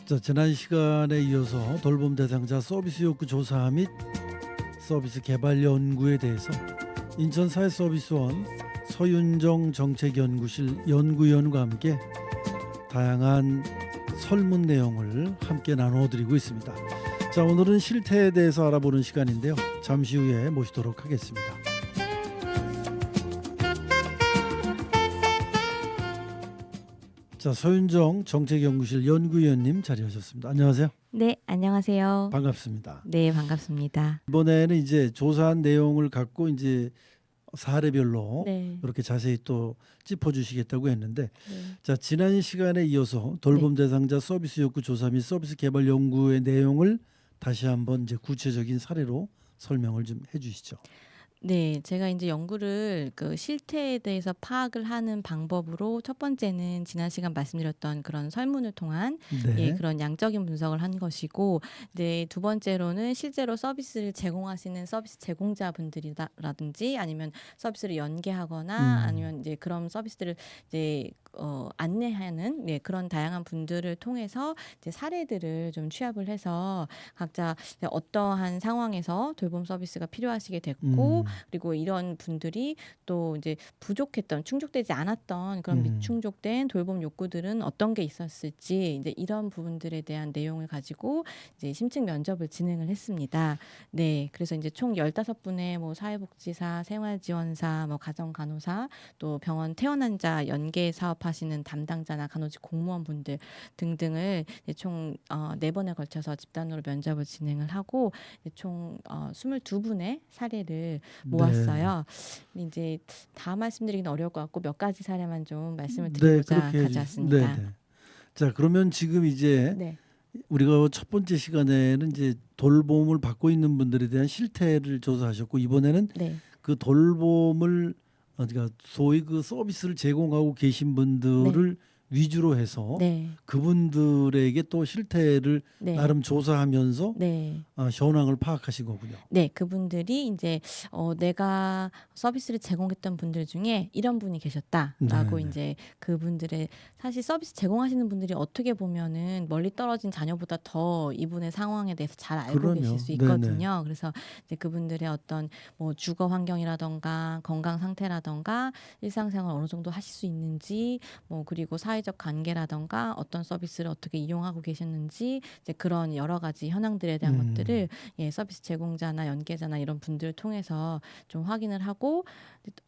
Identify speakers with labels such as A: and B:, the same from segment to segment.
A: 자, 지난 시간에 이어서 돌봄 대상자 서비스 욕구 조사 및 서비스 개발 연구에 대해서 인천사회서비스원 서윤정 정책연구실 연구위원과 함께 다양한 설문 내용을 함께 나눠드리고 있습니다. 자, 오늘은 실태에 대해서 알아보는 시간인데요. 잠시 후에 모시도록 하겠습니다. 자, 서윤정 정책연구실 연구위원님 자리하셨습니다. 안녕하세요.
B: 네, 안녕하세요.
A: 반갑습니다.
B: 네, 반갑습니다.
A: 이번에는 이제 조사한 내용을 갖고 이제 사례별로
B: 네.
A: 이렇게 자세히 또 짚어주시겠다고 했는데,
B: 네.
A: 자, 지난 시간에 이어서 돌봄 대상자 서비스 욕구 조사 및 서비스 개발 연구의 내용을 다시 한번 이제 구체적인 사례로 설명을 좀 해주시죠.
B: 네, 제가 이제 연구를 그 실태에 대해서 파악을 하는 방법으로 첫 번째는 지난 시간 말씀드렸던 그런 설문을 통한
A: 네.
B: 그런 양적인 분석을 한 것이고, 네, 두 번째로는 실제로 서비스를 제공하시는 서비스 제공자분들이라든지 아니면 서비스를 연계하거나 아니면 이제 그런 서비스들을 이제 안내하는 그런 다양한 분들을 통해서 이제 사례들을 좀 취합을 해서 각자 어떠한 상황에서 돌봄 서비스가 필요하시게 됐고, 그리고 이런 분들이 또 이제 부족했던, 충족되지 않았던 그런 미충족된 돌봄 욕구들은 어떤 게 있었을지, 이제 이런 부분들에 대한 내용을 가지고 이제 심층 면접을 진행을 했습니다. 네, 그래서 이제 총 15분의 뭐 사회복지사, 생활지원사, 뭐 가정간호사, 또 병원 퇴원환자 연계 사업하시는 담당자나 간호직 공무원분들 등등을 총 4번에 걸쳐서 집단으로 면접을 진행을 하고 총 22분의 사례를 모았어요. 이제 다 말씀드리기는 어려울 것 같고 몇 가지 사례만 좀 말씀을 드리고자 가져왔습니다.
A: 네. 자, 그러면 지금 이제
B: 네.
A: 우리가 첫 번째 시간에는 이제 돌봄을 받고 있는 분들에 대한 실태를 조사하셨고, 이번에는
B: 네.
A: 그 돌봄을 그러니까 소위 그 서비스를 제공하고 계신 분들을 위주로 해서
B: 네.
A: 그분들에게 또 실태를
B: 네.
A: 나름 조사하면서
B: 네.
A: 현황을 파악하신 거군요.
B: 네, 그분들이 이제 내가 서비스를 제공했던 분들 중에 이런 분이 계셨다라고
A: 네네.
B: 이제 그분들의 사실 서비스 제공하시는 분들이 어떻게 보면은 멀리 떨어진 자녀보다 더 이분의 상황에 대해서 잘 알고
A: 그럼요.
B: 계실 수 있거든요. 그래서 이제 그분들의 어떤 뭐 주거 환경이라던가 건강 상태라던가 일상생활 어느 정도 하실 수 있는지, 뭐 그리고 사회적 관계라던가 어떤 서비스를 어떻게 이용하고 계셨는지, 이제 그런 여러 가지 현황들에 대한 것들을 서비스 제공자나 연계자나 이런 분들을 통해서 좀 확인을 하고,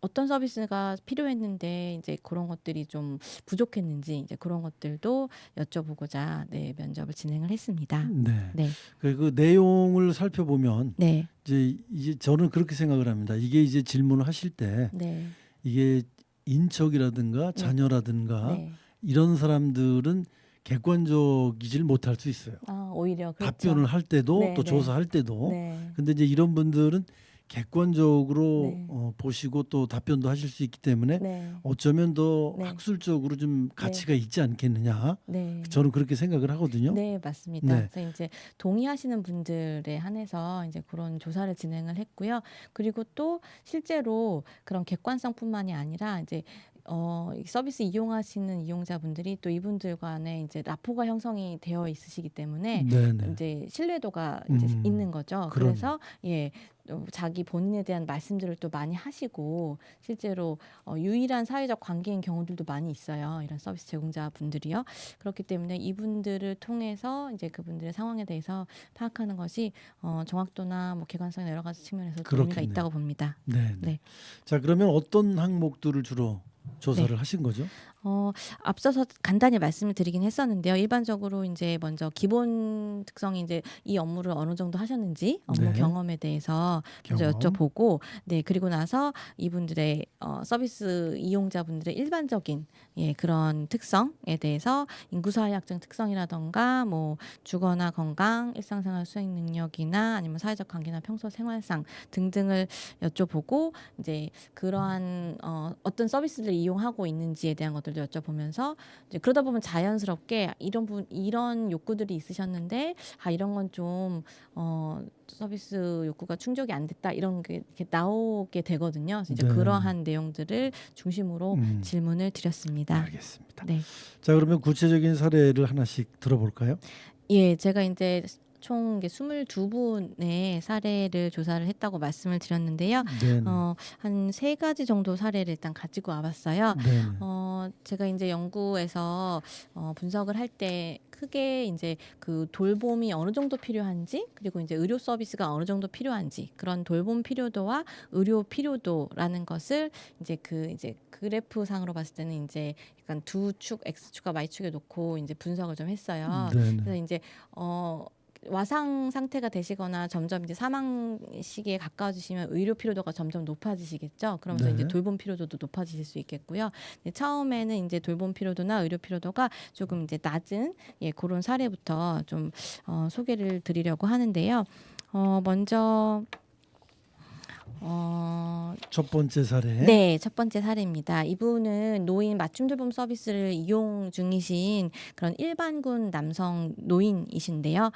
B: 어떤 서비스가 필요했는데 이제 그런 것들이 좀 부족했는지 이제 그런 것들도 여쭤보고자 면접을 진행을 했습니다.
A: 네.
B: 네.
A: 그 내용을 살펴보면
B: 네.
A: 이제 저는 그렇게 생각을 합니다. 이게 이제 질문을 하실 때
B: 네.
A: 이게 인척이라든가 자녀라든가
B: 네.
A: 이런 사람들은 객관적이질 못할 수 있어요.
B: 오히려 그렇죠.
A: 답변을 할 때도
B: 네,
A: 또
B: 네.
A: 조사할 때도.
B: 네.
A: 근데 이제 이런 분들은 객관적으로
B: 네.
A: 보시고 또 답변도 하실 수 있기 때문에
B: 네.
A: 어쩌면 더
B: 네.
A: 학술적으로 좀 가치가 있지 않겠느냐.
B: 네.
A: 저는 그렇게 생각을 하거든요.
B: 네, 맞습니다.
A: 네.
B: 그래서 이제 동의하시는 분들에 한해서 이제 그런 조사를 진행을 했고요. 그리고 또 실제로 그런 객관성뿐만이 아니라 이제 이 서비스 이용하시는 이용자분들이 또 이분들 간에 이제 라포가 형성이 되어 있으시기 때문에
A: 네네.
B: 이제 신뢰도가 이제 있는 거죠.
A: 그럼요.
B: 그래서 자기 본인에 대한 말씀들을 또 많이 하시고, 실제로 유일한 사회적 관계인 경우들도 많이 있어요. 이런 서비스 제공자분들이요. 그렇기 때문에 이분들을 통해서 이제 그분들의 상황에 대해서 파악하는 것이 정확도나 뭐 객관성이나 여러 가지 측면에서 또 의미가
A: 그렇겠네요.
B: 있다고 봅니다.
A: 네.
B: 네.
A: 자, 그러면 어떤 항목들을 주로 조사를 하신 거죠?
B: 앞서서 간단히 말씀을 드리긴 했었는데요. 일반적으로 이제 먼저 기본 특성이 이제 이 업무를 어느 정도 하셨는지 업무 경험에 대해서 먼저 여쭤보고, 그리고 나서 이분들의 서비스 이용자분들의 일반적인 그런 특성에 대해서 인구사회학적 특성이라던가 뭐 주거나 건강, 일상생활 수행 능력이나 아니면 사회적 관계나 평소 생활상 등등을 여쭤보고, 이제 그러한 어떤 서비스를 이용하고 있는지에 대한 것들 것들도 여쭤보면서 이제 그러다 보면 자연스럽게 이런 욕구들이 있으셨는데 이런 건 좀 서비스 욕구가 충족이 안 됐다 이런 게 이렇게 나오게 되거든요. 그래서 이제
A: 네.
B: 그러한 내용들을 중심으로 질문을 드렸습니다.
A: 알겠습니다.
B: 네.
A: 자, 그러면 구체적인 사례를 하나씩 들어볼까요?
B: 예, 제가 이제 총 22분의 사례를 조사를 했다고 말씀을 드렸는데요.
A: 네네.
B: 한 3가지 정도 사례를 일단 가지고 와봤어요.
A: 네네.
B: 제가 이제 연구에서 분석을 할 때 크게 이제 그 돌봄이 어느 정도 필요한지 그리고 이제 의료 서비스가 어느 정도 필요한지 그런 돌봄 필요도와 의료 필요도라는 것을 이제 그래프 상으로 봤을 때는 이제 약간 두 축 X축과 Y축에 놓고 이제 분석을 좀 했어요.
A: 네네.
B: 그래서 이제 와상 상태가 되시거나 점점 이제 사망 시기에 가까워지시면 의료 필요도가 점점 높아지시겠죠. 그러면서
A: 네.
B: 이제 돌봄 필요도도 높아지실 수 있겠고요. 처음에는 이제 돌봄 필요도나 의료 필요도가 조금 이제 낮은 그런 사례부터 좀 소개를 드리려고 하는데요. 먼저
A: 첫 번째 사례.
B: 네, 첫 번째 사례입니다. 이분은 노인 맞춤 돌봄 서비스를 이용 중이신 그런 일반군 남성 노인이신데요.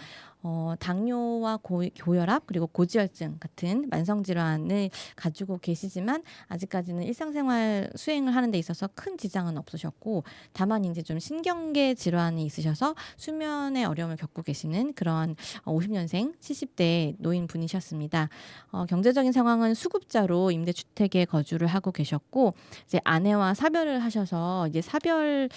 B: 당뇨와 고혈압 그리고 고지혈증 같은 만성 질환을 가지고 계시지만 아직까지는 일상생활 수행을 하는 데 있어서 큰 지장은 없으셨고 다만 이제 좀 신경계 질환이 있으셔서 수면의 어려움을 겪고 계시는 그런 50년생 70대 노인분이셨습니다. 경제적인 상황은 수급자로 임대주택에 거주를 하고 계셨고 이제 아내와 사별을 하셔서 이제 사별의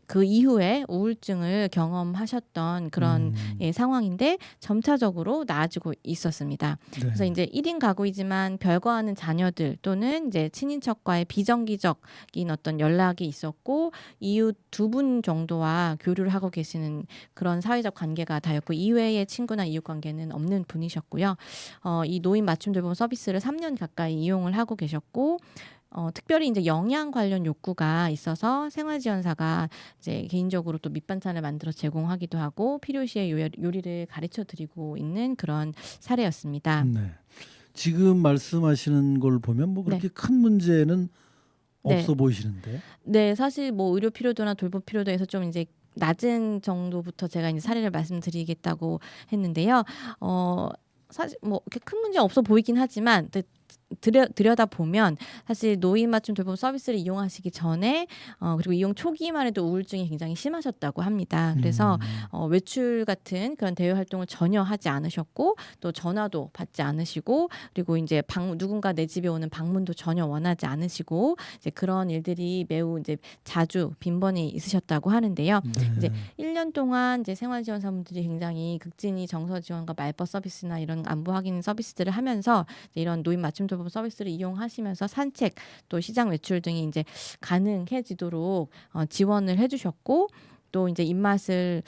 B: 그 이후에 우울증을 경험하셨던 그런 상황인데 점차적으로 나아지고 있었습니다.
A: 네.
B: 그래서 이제 1인 가구이지만 별거하는 자녀들 또는 이제 친인척과의 비정기적인 어떤 연락이 있었고 이웃 2분 정도와 교류를 하고 계시는 그런 사회적 관계가 다였고 이외의 친구나 이웃 관계는 없는 분이셨고요. 이 노인 맞춤 돌봄 서비스를 3년 가까이 이용을 하고 계셨고 특별히 이제 영양 관련 욕구가 있어서 생활지원사가 이제 개인적으로 또 밑반찬을 만들어 제공하기도 하고 필요시에 요리를 가르쳐 드리고 있는 그런 사례였습니다.
A: 네. 지금 말씀하시는 걸 보면 뭐 그렇게 큰 문제는 없어 보이시는데.
B: 네, 사실 뭐 의료 필요도나 돌봄 필요도에서 좀 이제 낮은 정도부터 제가 이제 사례를 말씀드리겠다고 했는데요. 사실 뭐 이렇게 큰 문제 없어 보이긴 하지만 들여다 보면 사실 노인 맞춤 돌봄 서비스를 이용하시기 전에 그리고 이용 초기만 해도 우울증이 굉장히 심하셨다고 합니다. 그래서 외출 같은 그런 대외 활동을 전혀 하지 않으셨고 또 전화도 받지 않으시고 그리고 이제 누군가 내 집에 오는 방문도 전혀 원하지 않으시고 이제 그런 일들이 매우 이제 자주 빈번히 있으셨다고 하는데요.
A: 네.
B: 이제 1년 동안 이제 생활지원사분들이 굉장히 극진히 정서 지원과 말벗 서비스나 이런 안부 확인 서비스들을 하면서 이런 노인 맞춤 돌봄 서비스를 이용하시면서 산책 또 시장 외출 등이 이제 가능해지도록 지원을 해주셨고 또 이제 입맛을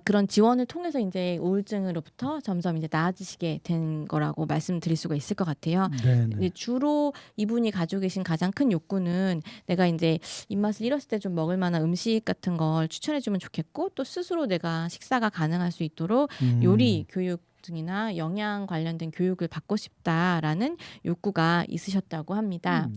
B: 그런 지원을 통해서 이제 우울증으로부터 점점 이제 나아지시게 된 거라고 말씀드릴 수가 있을 것 같아요.
A: 네네.
B: 주로 이분이 가지고 계신 가장 큰 욕구는 내가 이제 입맛을 잃었을 때 좀 먹을 만한 음식 같은 걸 추천해주면 좋겠고 또 스스로 내가 식사가 가능할 수 있도록 요리 교육 등이나 영양 관련된 교육을 받고 싶다라는 욕구가 있으셨다고 합니다.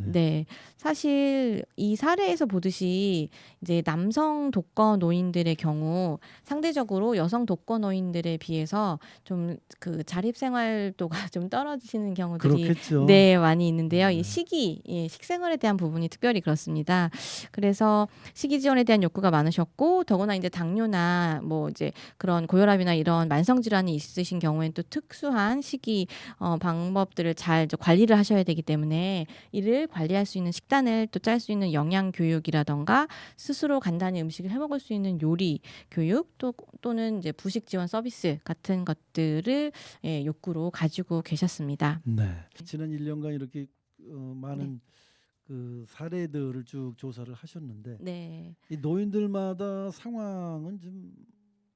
B: 네, 사실 이 사례에서 보듯이 이제 남성 독거 노인들의 경우 상대적으로 여성 독거 노인들에 비해서 좀 그 자립 생활도가 좀 떨어지시는 경우들이
A: 그렇겠죠.
B: 많이 있는데요. 이 식생활에 대한 부분이 특별히 그렇습니다. 그래서 식이 지원에 대한 욕구가 많으셨고 더구나 이제 당뇨나 뭐 이제 그런 고혈압이나 이런 만성 질환이 있으신 경우에는 또 특수한 식이 방법들을 잘 관리를 하셔야 되기 때문에 이를 관리할 수 있는 식단을 또 짤 수 있는 영양 교육이라던가 스스로 간단히 음식을 해 먹을 수 있는 요리 교육 또는 이제 부식 지원 서비스 같은 것들을 욕구로 가지고 계셨습니다.
A: 네. 지난 1년간 이렇게 많은 그 사례들을 쭉 조사를 하셨는데 이 노인들마다 상황은 좀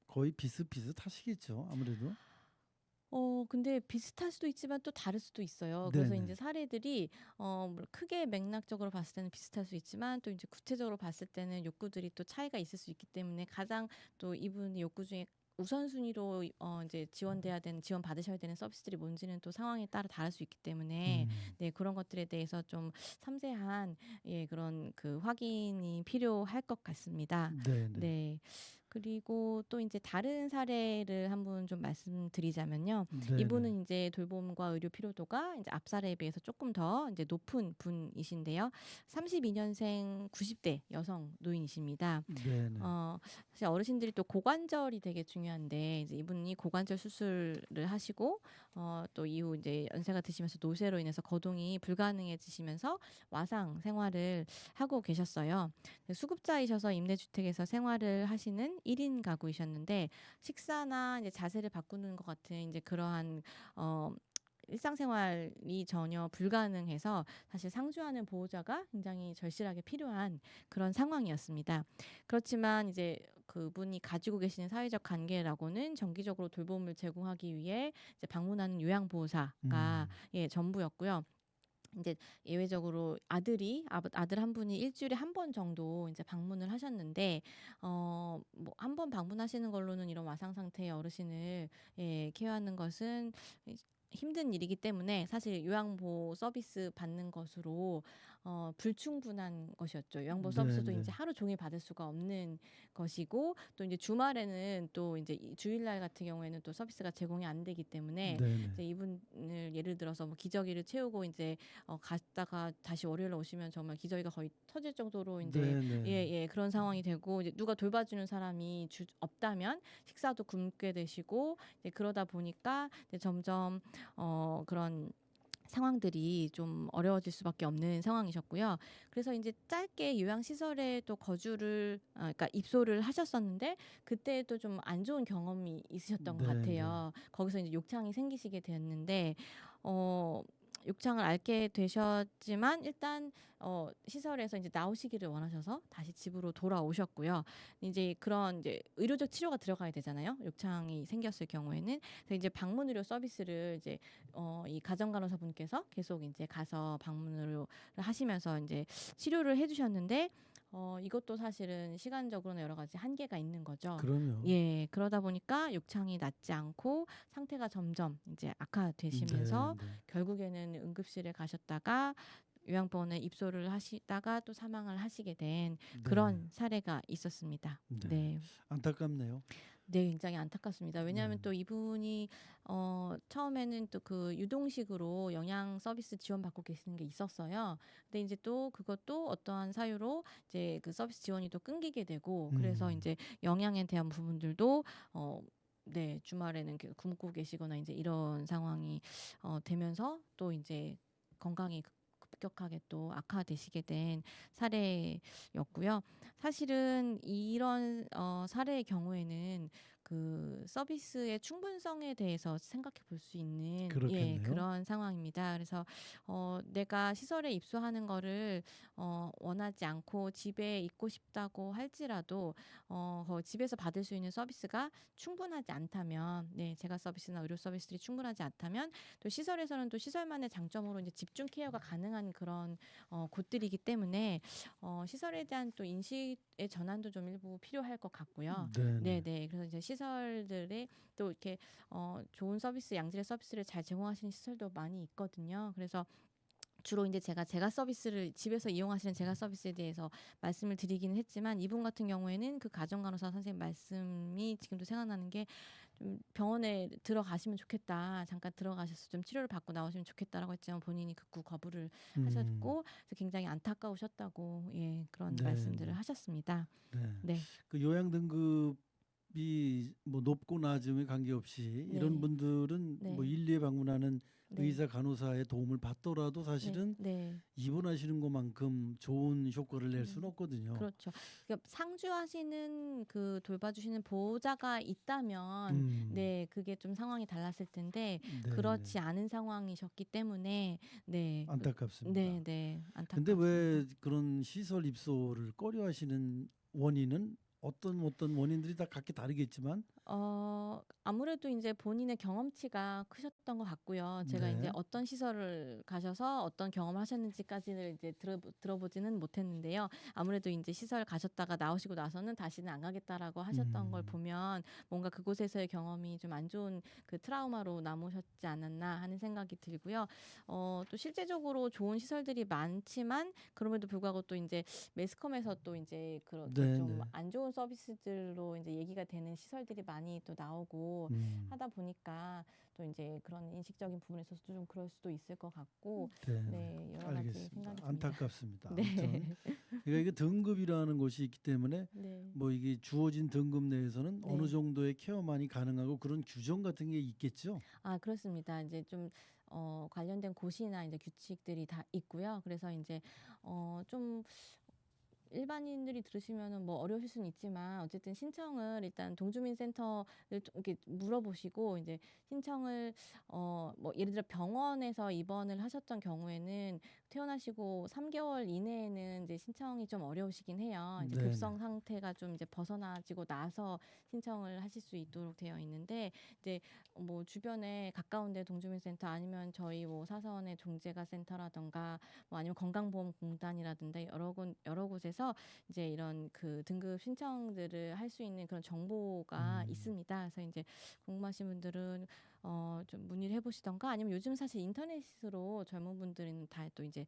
A: 거의 비슷비슷하시겠죠, 아무래도.
B: 근데 비슷할 수도 있지만 또 다를 수도 있어요. 그래서 이제 사례들이 크게 맥락적으로 봤을 때는 비슷할 수 있지만 또 이제 구체적으로 봤을 때는 욕구들이 또 차이가 있을 수 있기 때문에 가장 또 이분의 욕구 중에 우선순위로 이제 지원돼야 되는 지원 받으셔야 되는 서비스들이 뭔지는 또 상황에 따라 다를 수 있기 때문에 네 그런 것들에 대해서 좀 섬세한 예 그런 그 확인이 필요할 것 같습니다.
A: 네, 네.
B: 네. 그리고 또 이제 다른 사례를 한번 좀 말씀드리자면요.
A: 네, 네.
B: 이분은 이제 돌봄과 의료 필요도가 이제 앞 사례에 비해서 조금 더 이제 높은 분이신데요. 32년생 90대 여성 노인이십니다.
A: 네, 네.
B: 사실 어르신들이 또 고관절이 되게 중요한데 이제 이분이 고관절 수술을 하시고 또 이후 이제 연세가 드시면서 노쇠로 인해서 거동이 불가능해지시면서 와상 생활을 하고 계셨어요. 수급자이셔서 임대주택에서 생활을 하시는 1인 가구이셨는데 식사나 이제 자세를 바꾸는 것 같은 이제 그러한 일상생활이 전혀 불가능해서 사실 상주하는 보호자가 굉장히 절실하게 필요한 그런 상황이었습니다. 그렇지만 이제 그분이 가지고 계시는 사회적 관계라고는 정기적으로 돌봄을 제공하기 위해 이제 방문하는 요양보호사가 예, 전부였고요. 이제 예외적으로 아들 한 분이 일주일에 한 번 정도 이제 방문을 하셨는데 뭐 한 번 방문하시는 걸로는 이런 와상 상태의 어르신을 예, 케어하는 것은 힘든 일이기 때문에 사실 요양보호 서비스 받는 것으로 불충분한 것이었죠. 요양보호
A: 네,
B: 서비스도
A: 네.
B: 이제 하루 종일 받을 수가 없는 것이고 또 이제 주말에는 또 이제 주일날 같은 경우에는 또 서비스가 제공이 안 되기 때문에
A: 네, 네.
B: 이제 이분을 예를 들어서 뭐 기저귀를 채우고 이제 갔다가 다시 월요일에 오시면 정말 기저귀가 거의 터질 정도로 이제
A: 네, 네.
B: 예 그런 상황이 되고 이제 누가 돌봐주는 사람이 없다면 식사도 굶게 되시고 이제 그러다 보니까 이제 점점 그런 상황들이 좀 어려워질 수밖에 없는 상황이셨고요. 그래서 이제 짧게 요양시설에 또 거주를 그러니까 입소를 하셨었는데 그때도 좀 안 좋은 경험이 있으셨던 것
A: 네,
B: 같아요. 거기서 이제 욕창이 생기시게 되었는데 욕창을 앓게 되셨지만 일단 시설에서 이제 나오시기를 원하셔서 다시 집으로 돌아오셨고요. 이제 그런 이제 의료적 치료가 들어가야 되잖아요. 욕창이 생겼을 경우에는 그래서 이제 방문 의료 서비스를 이제 이 가정간호사분께서 계속 이제 가서 방문을 하시면서 이제 치료를 해주셨는데 이것도 사실은 시간적으로는 여러 가지 한계가 있는 거죠.
A: 그럼요.
B: 예, 그러다 보니까 욕창이 낫지 않고 상태가 점점 이제
A: 네,
B: 악화되시면서
A: 네.
B: 결국에는 응급실에 가셨다가 요양병원에 입소를 하시다가 또 사망을 하시게 된
A: 네.
B: 그런 사례가 있었습니다.
A: 네.
B: 네.
A: 안타깝네요.
B: 네, 굉장히 안타깝습니다. 왜냐하면
A: 네.
B: 또 이분이 처음에는 또 그 유동식으로 영양 서비스 지원받고 계시는 게 있었어요. 근데 이제 또 그것도 어떠한 사유로 이제 그 서비스 지원이 또 끊기게 되고 그래서 이제 영양에 대한 부분들도 네, 주말에는 굶고 계시거나 이제 이런 상황이 되면서 또 이제 건강이 급격하게 또 악화되시게 된 사례였고요. 사실은 이런 사례의 경우에는 그 서비스의 충분성에 대해서 생각해 볼 수 있는 예,
A: 그렇겠네요.
B: 그런 상황입니다. 그래서 내가 시설에 입소하는 거를 원하지 않고 집에 있고 싶다고 할지라도 집에서 받을 수 있는 서비스가 충분하지 않다면 네, 재가 서비스나 의료 서비스들이 충분하지 않다면 또 시설에서는 또 시설만의 장점으로 이제 집중 케어가 가능한 그런 곳들이기 때문에 시설에 대한 또 인식의 전환도 좀 일부 필요할 것 같고요.
A: 네.
B: 네. 그래서 이제 시설들에 또 이렇게 좋은 서비스, 양질의 서비스를 잘 제공하시는 시설도 많이 있거든요. 그래서 주로 이제 제가 서비스를 집에서 이용하시는 제가 서비스에 대해서 말씀을 드리기는 했지만 이분 같은 경우에는 그 가정간호사 선생님 말씀이 지금도 생각나는 게 좀 병원에 들어가시면 좋겠다. 잠깐 들어가셔서 좀 치료를 받고 나오시면 좋겠다라고 했지만 본인이 극구 거부를 하셨고 그래서 굉장히 안타까우셨다고 예, 그런
A: 네,
B: 말씀들을
A: 네.
B: 하셨습니다.
A: 네.
B: 네.
A: 그 요양 등급이 뭐 높고 낮음에 관계없이
B: 네.
A: 이런 분들은
B: 네.
A: 뭐 일리에 방문하는
B: 네.
A: 의사 간호사의 도움을 받더라도 사실은
B: 네.
A: 입원하시는 것만큼 좋은 효과를 낼 수는 없거든요.
B: 그렇죠. 그러니까 상주하시는 그 돌봐주시는 보호자가 있다면 네, 그게 좀 상황이 달랐을 텐데
A: 네,
B: 그렇지 않은 상황이셨기 때문에 네.
A: 안타깝습니다.
B: 네,
A: 근데
B: 안타깝습니다.
A: 왜 그런 시설 입소를 꺼려하시는 원인은 어떤 원인들이 다 각기 다르겠지만
B: 아무래도 이제 본인의 경험치가 크셨던 것 같고요. 제가 이제
A: 네.
B: 어떤 시설을 가셔서 어떤 경험을 하셨는지까지는 이제 들어보지는 못했는데요. 아무래도 이제 시설 가셨다가 나오시고 나서는 다시는 안 가겠다라고 하셨던 걸
A: 음.
B: 보면 뭔가 그곳에서의 경험이 좀 안 좋은 그 트라우마로 남으셨지 않았나 하는 생각이 들고요. 또 실제적으로 좋은 시설들이 많지만 그럼에도 불구하고 또 이제 매스컴에서 또 이제 그렇게 좀
A: 네네.
B: 안 좋은 서비스들로 이제 얘기가 되는 시설들이 많이 또 나오고 하다 보니까 또 이제 그런 인식적인 부분에 있어서도 좀 그럴 수도 있을 것 같고,
A: 네네.
B: 네, 여러 가지
A: 알겠습니다.
B: 생각이 듭니다.
A: 안타깝습니다. 아무튼
B: 네.
A: 그러니까 이게 등급이라는 것이 있기 때문에
B: 네.
A: 뭐 이게 주어진 등급 내에서는 어느
B: 네.
A: 정도의 케어만이 가능하고 그런 규정 같은 게 있겠죠.
B: 그렇습니다. 이제 좀 관련된 고시나 이제 규칙들이 다 있고요. 그래서 이제 좀 일반인들이 들으시면은 뭐 어려우실 수는 있지만 어쨌든 신청을 일단 동주민센터를 좀 이렇게 물어보시고 이제 신청을 뭐 예를 들어 병원에서 입원을 하셨던 경우에는 퇴원하시고 3개월 이내에는 이제 신청이 좀 어려우시긴 해요. 이제
A: 네네.
B: 급성 상태가 좀 이제 벗어나지고 나서 신청을 하실 수 있도록 되어 있는데 이제 뭐 주변에 가까운데 동주민센터 아니면 저희 뭐 사서원의 종재가 센터라던가 뭐 아니면 건강보험공단이라든가 여러 곳에서 이제 이런 그 등급 신청들을 할 수 있는 그런 정보가
A: 음.
B: 있습니다. 그래서 이제 궁금하신 분들은 좀 문의를 해보시던가 아니면 요즘 사실 인터넷으로 젊은 분들은 다 또 이제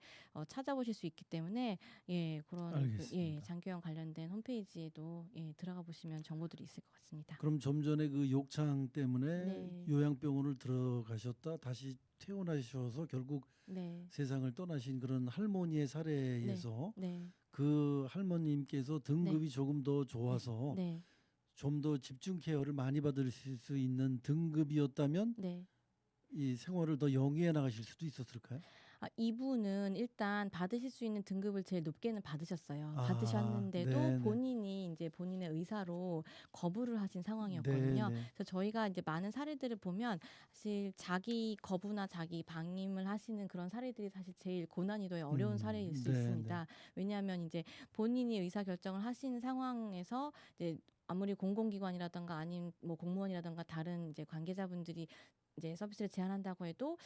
B: 찾아보실 수 있기 때문에 예 그런
A: 알겠습니다.
B: 장교형 관련된 홈페이지에도 예 들어가 보시면 정보들이 있을 것 같습니다.
A: 그럼 좀 전에 그 욕창 때문에
B: 네,
A: 요양병원을 들어가셨다 다시 퇴원하셔서 결국
B: 네,
A: 세상을 떠나신 그런 할머니의
B: 네,
A: 사례에서
B: 네,
A: 그 할머님께서
B: 네,
A: 등급이 조금 더
B: 네,
A: 좋아서
B: 네,
A: 좀 더 집중 케어를 많이 받으실 수 있는 등급이었다면
B: 네.
A: 이 생활을 더 영위해 나가실 수도 있었을까요?
B: 이분은 일단 받으실 수 있는 등급을 제일 높게는 받으셨어요.
A: 아,
B: 받으셨는데도
A: 네네.
B: 본인이 이제 본인의 의사로 거부를 하신 상황이었거든요.
A: 네네.
B: 그래서 저희가 이제 많은 사례들을 보면 사실 자기 거부나 자기 방임을 하시는 그런 사례들이 사실 제일 고난이도의 어려운 사례일 수
A: 네네.
B: 있습니다. 왜냐하면 이제 본인이 의사 결정을 하신 상황에서 이제 아무리 공공기관이라든가 아니면 뭐 공무원이라든가 다른 이제 관계자분들이 이제 서비스를 제한한다고 해도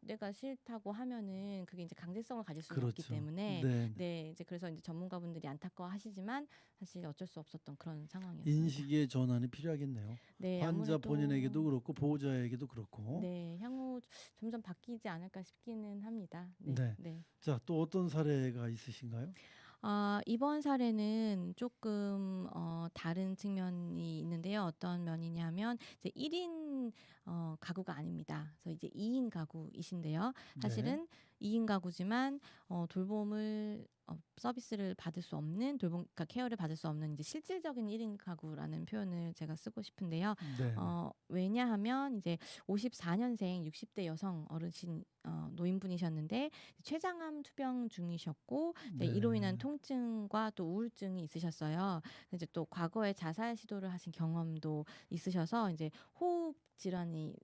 B: 내가 싫다고 하면은 그게 이제 강제성을 가질 수는 없기
A: 그렇죠.
B: 때문에
A: 네네.
B: 네 이제 그래서 이제 전문가분들이 안타까워하시지만 사실 어쩔 수 없었던 그런 상황이었습니다.
A: 인식의 전환이 필요하겠네요.
B: 네
A: 환자 본인에게도
B: 아무래도
A: 그렇고 보호자에게도 그렇고.
B: 네 향후 점점 바뀌지 않을까 싶기는 합니다. 네
A: 네.
B: 네.
A: 자, 또 어떤 사례가 있으신가요?
B: 이번 사례는 조금 다른 측면이 있는데요. 어떤 면이냐면 이제 1인 가구가 아닙니다. 그래서 이제 2인 가구이신데요.
A: 네.
B: 사실은 2인 가구지만 돌봄을 서비스를 받을 수 없는 그러니까 케어를 받을 수 없는 이제 실질적인 1인 가구라는 표현을 제가 쓰고 싶은데요.
A: 네네.
B: 왜냐하면 이제 54년생 60대 여성 어르신 노인분이셨는데 췌장암 투병 중이셨고 네, 이로 인한
A: 네.
B: 통증과 또 우울증이 있으셨어요. 이제 또 과거에 자살 시도를 하신 경험도 있으셔서 이제 호흡 질환이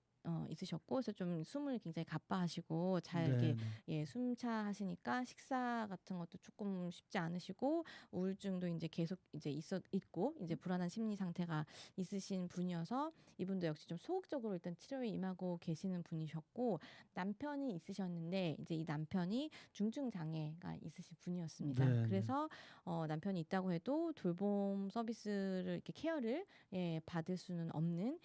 B: 있으셨고 그래서 좀 숨을 굉장히 가빠하시고 잘 이렇게
A: 네네.
B: 예, 숨차 하시니까 식사 같은 것도 조금 쉽지 않으시고 우울증도 이제 계속 이제 있고 이제 불안한 심리 상태가 있으신 분이어서 이분도 역시 좀 소극적으로 일단 치료에 임하고 계시는 분이셨고 남편이 있으셨는데 이제 이 남편이 중증 장애가 있으신 분이었습니다.
A: 네네.
B: 그래서 남편이 있다고 해도 돌봄 서비스를 이렇게 케어를 예, 받을 수는 없는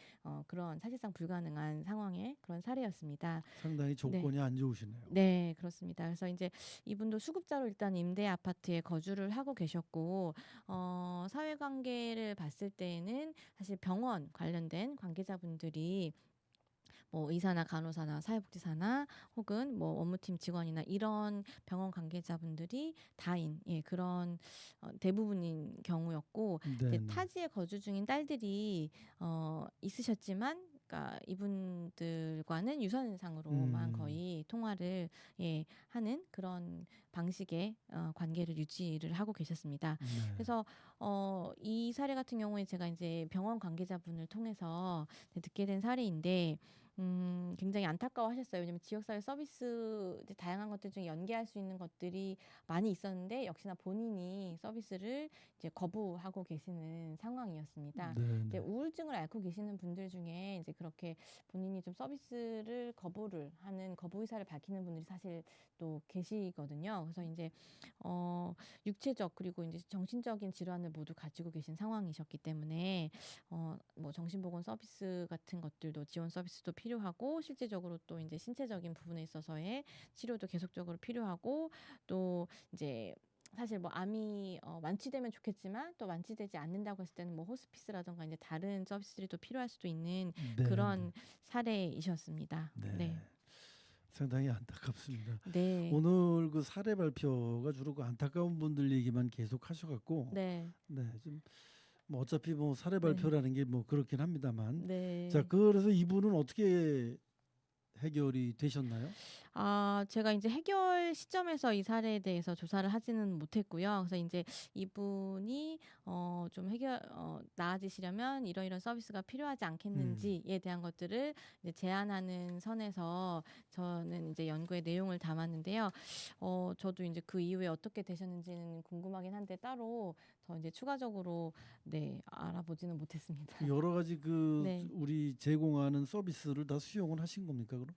B: 그런 사실상 불가능한 상황의 그런 사례였습니다.
A: 상당히
B: 네.
A: 조건이 안 좋으시네요.
B: 네, 그렇습니다. 그래서 이제 이분도 수급자로 일단 임대 아파트에 거주를 하고 계셨고, 사회관계를 봤을 때에는 사실 병원 관련된 관계자분들이 뭐 의사나 간호사나 사회복지사나 혹은 뭐 업무팀 직원이나 이런 병원 관계자분들이 다인 예, 그런 대부분인 경우였고 이제
A: 네네.
B: 타지에 거주 중인 딸들이 있으셨지만 그러니까 이분들과는 유선상으로만
A: 음.
B: 거의 통화를 예, 하는 그런 방식의 관계를 유지를 하고 계셨습니다.
A: 네.
B: 그래서 이 사례 같은 경우에 제가 이제 병원 관계자분을 통해서 듣게 된 사례인데 굉장히 안타까워하셨어요. 왜냐면 지역사회 서비스 이제 다양한 것들 중에 연계할 수 있는 것들이 많이 있었는데 역시나 본인이 서비스를 이제 거부하고 계시는 상황이었습니다. 이제
A: 네네.
B: 우울증을 앓고 계시는 분들 중에 이제 그렇게 본인이 좀 서비스를 거부를 하는 거부 의사를 밝히는 분들이 사실 또 계시거든요. 그래서 이제 육체적 그리고 이제 정신적인 질환을 모두 가지고 계신 상황이셨기 때문에 뭐 정신보건 서비스 같은 것들도 지원 서비스도 필요하고 실제적으로 또 이제 신체적인 부분에 있어서의 치료도 계속적으로 필요하고 또 이제 사실 뭐 암이 완치되면 좋겠지만 또 완치되지 않는다고 했을 때는 뭐 호스피스라든가 이제 다른 서비스들이 또 필요할 수도 있는
A: 네네.
B: 그런 사례이셨습니다.
A: 네.
B: 네.
A: 상당히 안타깝습니다.
B: 네.
A: 오늘 그 사례 발표가 주로 그 안타까운 분들 얘기만 계속 하셔갖고
B: 네.
A: 네, 좀 뭐 어차피 뭐 사례
B: 네.
A: 발표라는 게 뭐 그렇긴 합니다만 자,
B: 네.
A: 그래서 이분은 어떻게 해결이 되셨나요?
B: 제가 이제 해결 시점에서 이 사례에 대해서 조사를 하지는 못했고요. 그래서 이제 이분이 좀 나아지시려면 이런 서비스가 필요하지
A: 음.
B: 않겠는지에 대한 것들을 이제 제안하는 선에서 저는 이제 연구의 내용을 담았는데요. 저도 이제 그 이후에 어떻게 되셨는지는 궁금하긴 한데 따로 더 이제 추가적으로 네, 알아보지는 못했습니다.
A: 여러 가지 그
B: 네.
A: 우리 제공하는 서비스를 다 수용을 하신 겁니까, 그럼?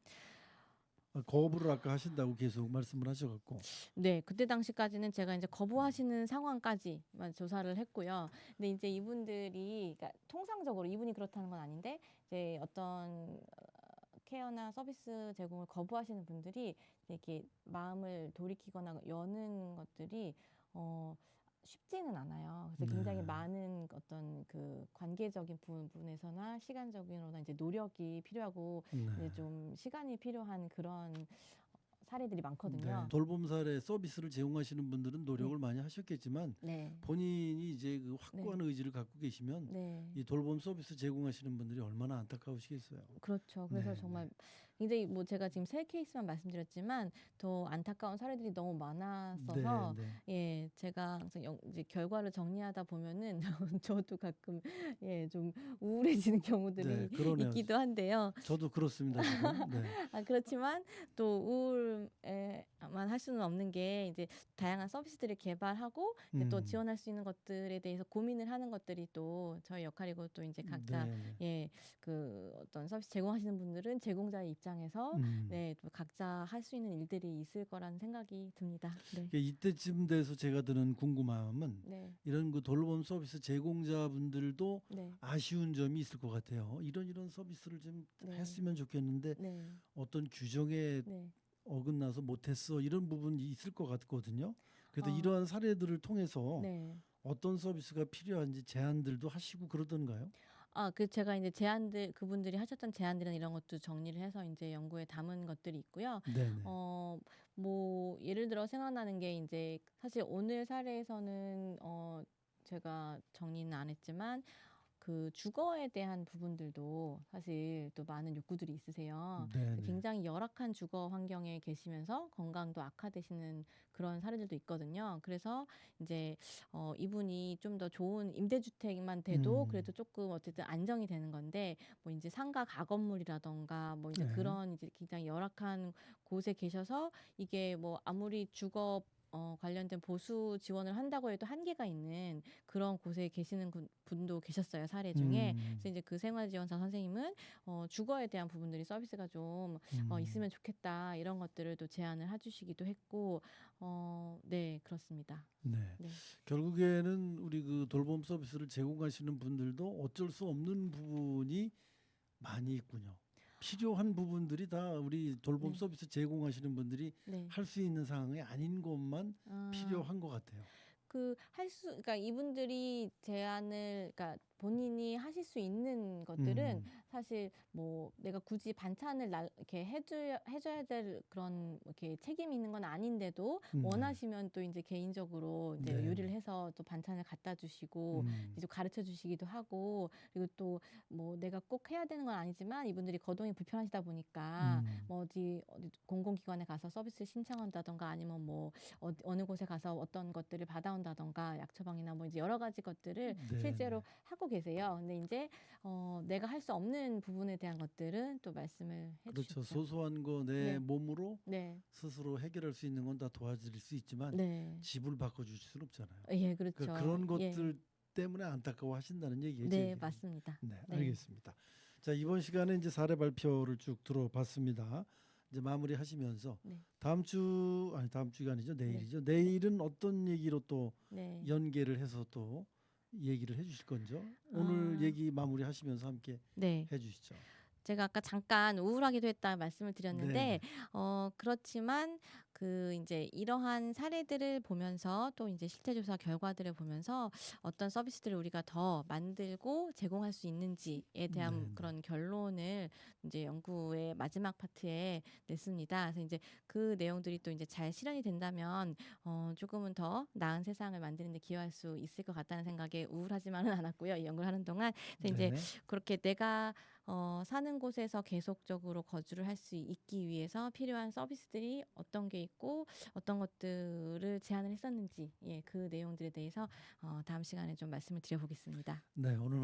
A: 거부를 아까 하신다고 계속 말씀을 하셔갖고.
B: 네. 그때 당시까지는 제가 인제 거부하시는 상황까지만 조사를 했고요. 근데 인제 이분들이 그러니까 통상적으로 이분이 그렇다는 건 아닌데 이제 어떤 케어나 서비스 제공을 거부하시는 분들이 이렇게 마음을 돌이키거나 여는 것들이 어 쉽지는 않아요. 그래서 굉장히
A: 네.
B: 많은 어떤 그 관계적인 부분에서나 시간적으로나 이제 노력이 필요하고
A: 네.
B: 이제 좀 시간이 필요한 그런 사례들이
A: 네.
B: 많거든요.
A: 돌봄 사례 서비스를 제공하시는 분들은 노력을
B: 네.
A: 많이 하셨겠지만
B: 네.
A: 본인이 이제 그 확고한
B: 네.
A: 의지를 갖고 계시면
B: 네.
A: 이 돌봄 서비스 제공하시는 분들이 얼마나 안타까우시겠어요.
B: 그렇죠. 그래서
A: 네, 네.
B: 정말 굉장히 뭐 제가 지금 세 케이스만 말씀드렸지만 더 안타까운 사례들이 너무
A: 네,
B: 많았어서
A: 네.
B: 예, 제가 항상 이제 결과를 정리하다 보면은 저도 가끔 예, 좀 우울해지는
A: 네,
B: 경우들이
A: 그러네요.
B: 있기도 한데요.
A: 저도 그렇습니다, 지금. 네.
B: 그렇지만 또 우울에만 할 수는 없는 게 이제 다양한 서비스들을 개발하고 이제 또
A: 음.
B: 지원할 수 있는 것들에 대해서 고민을 하는 것들이 또 저희 역할이고 또 이제 각자
A: 네, 네.
B: 예, 그 어떤 서비스 제공하시는 분들은 제공자의 입장에서
A: 음.
B: 네, 또 각자 할 수 있는 일들이 있을 거라는 생각이 듭니다. 네.
A: 이때쯤 돼서 제가 드는 궁금함은
B: 네.
A: 이런 그 돌봄 서비스 제공자분들도
B: 네.
A: 아쉬운 점이 있을 것 같아요. 이런 서비스를 좀
B: 네.
A: 했으면 좋겠는데
B: 네.
A: 어떤 규정에
B: 네.
A: 어긋나서 못했어 이런 부분이 있을 것 같거든요. 그래서
B: 어,
A: 이러한 사례들을 통해서
B: 네.
A: 어떤 서비스가 필요한지 제안들도 하시고 그러던가요?
B: 제가 이제 그분들이 하셨던 제안들이나 이런 것도 정리를 해서 이제 연구에 담은 것들이 있고요.
A: 네네.
B: 뭐 예를 들어 생각나는 게 이제 사실 오늘 사례에서는 제가 정리는 안 했지만 그 주거에 대한 부분들도 사실 또 많은 욕구들이 있으세요.
A: 네네.
B: 굉장히 열악한 주거 환경에 계시면서 건강도 악화되시는 그런 사례들도 있거든요. 그래서 이제 이분이 좀 더 좋은 임대주택만 돼도
A: 음.
B: 그래도 조금 어쨌든 안정이 되는 건데 뭐 이제 상가 가건물이라던가 뭐 이제
A: 네.
B: 그런 이제 굉장히 열악한 곳에 계셔서 이게 뭐 아무리 주거 관련된 보수 지원을 한다고 해도 한계가 있는 그런 곳에 계시는 분도 계셨어요, 사례 중에. 그래서
A: 음.
B: 이제 그 생활지원사 선생님은 주거에 대한 부분들이 서비스가 좀
A: 음.
B: 있으면 좋겠다 이런 것들을 또 제안을 해주시기도 했고, 네, 그렇습니다.
A: 네.
B: 네,
A: 결국에는 우리 그 돌봄 서비스를 제공하시는 분들도 어쩔 수 없는 부분이 많이 있군요. 필요한 부분들이 다 우리 돌봄
B: 네,
A: 서비스 제공하시는 분들이
B: 네.
A: 할 수 있는 상황이 아닌 것만
B: 아,
A: 필요한 것 같아요.
B: 그러니까 이분들이 제안을, 그러니까 본인이 하실 수 있는 것들은
A: 음.
B: 사실 뭐 내가 굳이 반찬을 이렇게 해줘야 될 그런 뭐 이렇게 책임이 있는 건 아닌데도
A: 네.
B: 원하시면 또 이제 개인적으로 이제
A: 네.
B: 요리를 해서 또 반찬을 갖다 주시고
A: 음.
B: 이제 가르쳐 주시기도 하고 그리고 또 뭐 내가 꼭 해야 되는 건 아니지만 이분들이 거동이 불편하시다 보니까
A: 음.
B: 뭐 어디 공공기관에 가서 서비스 신청한다던가 아니면 뭐 어느 곳에 가서 어떤 것들을 받아온다던가 약 처방이나 뭐 이제 여러 가지 것들을
A: 네, 네.
B: 실제로 하고 계세요. 근데 이제 내가 할 수 없는 부분에 대한 것들은 또 말씀을
A: 그렇죠.
B: 해주셨죠.
A: 소소한 거 내
B: 네.
A: 몸으로
B: 네,
A: 스스로 해결할 수 있는 건 다 도와드릴 수 있지만
B: 네,
A: 집을 바꿔주실 수는 없잖아요.
B: 예,
A: 그러니까
B: 그렇죠.
A: 그런
B: 예,
A: 것들 때문에 안타까워하신다는 얘기예요.
B: 네,
A: 얘기는.
B: 맞습니다.
A: 네,
B: 네,
A: 알겠습니다. 자, 이번 시간에 이제 사례 발표를 쭉 들어봤습니다. 이제 마무리하시면서
B: 네,
A: 다음 주가 아니죠. 내일이죠. 내일은 어떤 얘기로 또
B: 네.
A: 연계를 해서 또 얘기를 해주실 건죠? 오늘
B: 아,
A: 얘기 마무리하시면서 함께
B: 네.
A: 해주시죠.
B: 제가 아까 잠깐 우울하기도 했다 말씀을 드렸는데
A: 네,
B: 그렇지만 그 이제 이러한 사례들을 보면서 또 이제 실태 조사 결과들을 보면서 어떤 서비스들을 우리가 더 만들고 제공할 수 있는지에 대한
A: 네,
B: 그런 결론을 이제 연구의 마지막 파트에 냈습니다. 그래서 이제 그 내용들이 또 이제 잘 실현이 된다면 조금은 더 나은 세상을 만드는 데 기여할 수 있을 것 같다는 생각에 우울하지만은 않았고요. 이 연구를 하는 동안. 그래서 이제
A: 네,
B: 그렇게 내가 사는 곳에서 계속적으로 거주를 할 수 있기 위해서 필요한 서비스들이 어떤 게 있고 어떤 것들을 제안을 했었는지 예, 그 내용들에 대해서 다음 시간에 좀 말씀을 드려보겠습니다.
A: 네. 오늘